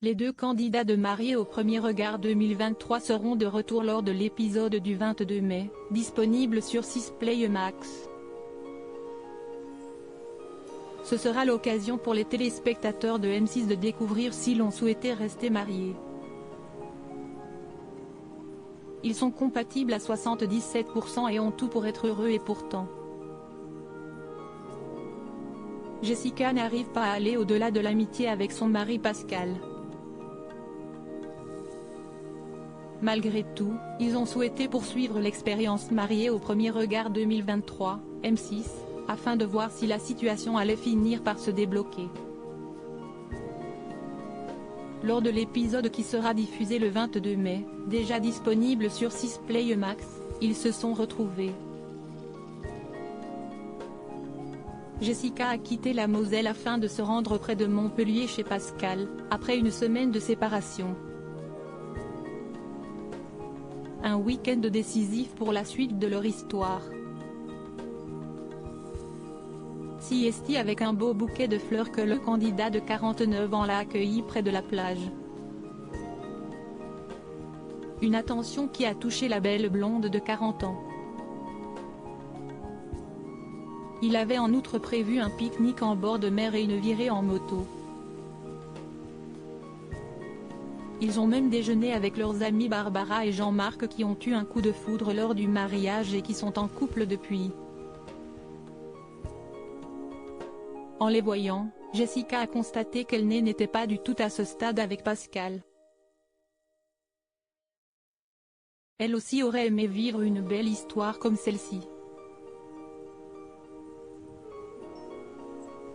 Les deux candidats de Mariés au premier regard 2023 seront de retour lors de l'épisode du 22 mai, disponible sur 6play Max. Ce sera l'occasion pour les téléspectateurs de M6 de découvrir si l'on souhaitait rester mariés. Ils sont compatibles à 77% et ont tout pour être heureux et pourtant. Jessica n'arrive pas à aller au-delà de l'amitié avec son mari Pascal. Malgré tout, ils ont souhaité poursuivre l'expérience Mariés au premier regard 2023, M6, afin de voir si la situation allait finir par se débloquer. Lors de l'épisode qui sera diffusé le 22 mai, déjà disponible sur 6play Max, ils se sont retrouvés. Jessica a quitté la Moselle afin de se rendre près de Montpellier chez Pascal, après une semaine de séparation. Un week-end décisif pour la suite de leur histoire. Siesti avec un beau bouquet de fleurs que le candidat de 49 ans l'a accueilli près de la plage. Une attention qui a touché la belle blonde de 40 ans. Il avait en outre prévu un pique-nique en bord de mer et une virée en moto. Ils ont même déjeuné avec leurs amis Barbara et Jean-Marc qui ont eu un coup de foudre lors du mariage et qui sont en couple depuis. En les voyant, Jessica a constaté qu'elle n'était pas du tout à ce stade avec Pascal. Elle aussi aurait aimé vivre une belle histoire comme celle-ci.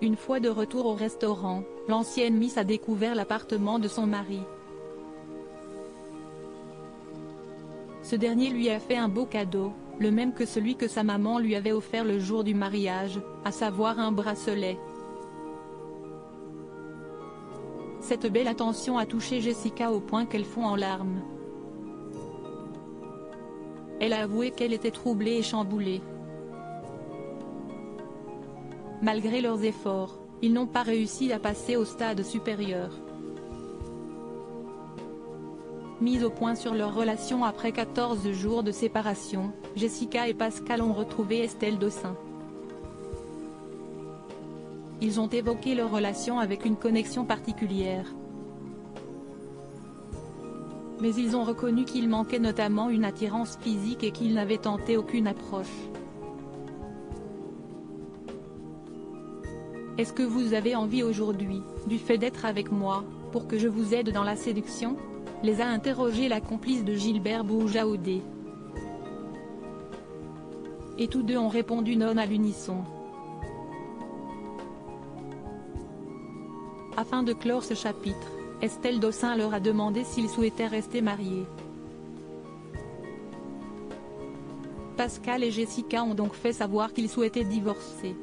Une fois de retour au restaurant, l'ancienne Miss a découvert l'appartement de son mari. Ce dernier lui a fait un beau cadeau, le même que celui que sa maman lui avait offert le jour du mariage, à savoir un bracelet. Cette belle attention a touché Jessica au point qu'elle fond en larmes. Elle a avoué qu'elle était troublée et chamboulée. Malgré leurs efforts, ils n'ont pas réussi à passer au stade supérieur. Mise au point sur leur relation après 14 jours de séparation, Jessica et Pascal ont retrouvé Estelle Dossin. Ils ont évoqué leur relation avec une connexion particulière. Mais ils ont reconnu qu'il manquait notamment une attirance physique et qu'ils n'avaient tenté aucune approche. Est-ce que vous avez envie aujourd'hui, du fait d'être avec moi, pour que je vous aide dans la séduction ? Les a interrogés la complice de Gilbert Boujaoudé. Et tous deux ont répondu non à l'unisson. Afin de clore ce chapitre, Estelle Dossin leur a demandé s'ils souhaitaient rester mariés. Pascal et Jessica ont donc fait savoir qu'ils souhaitaient divorcer.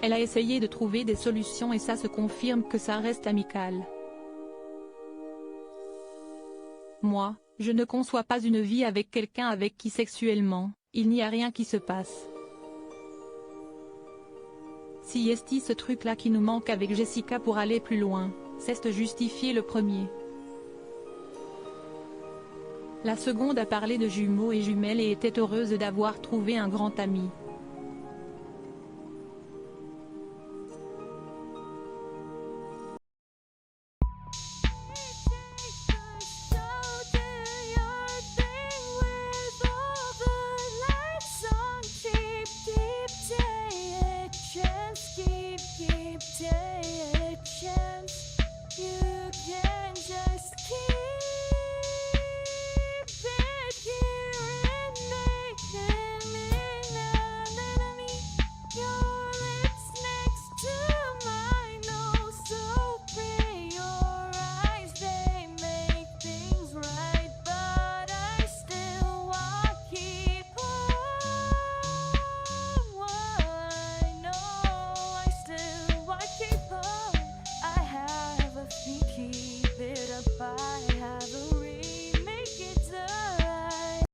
Elle a essayé de trouver des solutions et ça se confirme que ça reste amical. Moi, je ne conçois pas une vie avec quelqu'un avec qui sexuellement, il n'y a rien qui se passe. Si est-il ce truc-là qui nous manque avec Jessica pour aller plus loin, c'est justifier le premier. La seconde a parlé de jumeaux et jumelles et était heureuse d'avoir trouvé un grand ami.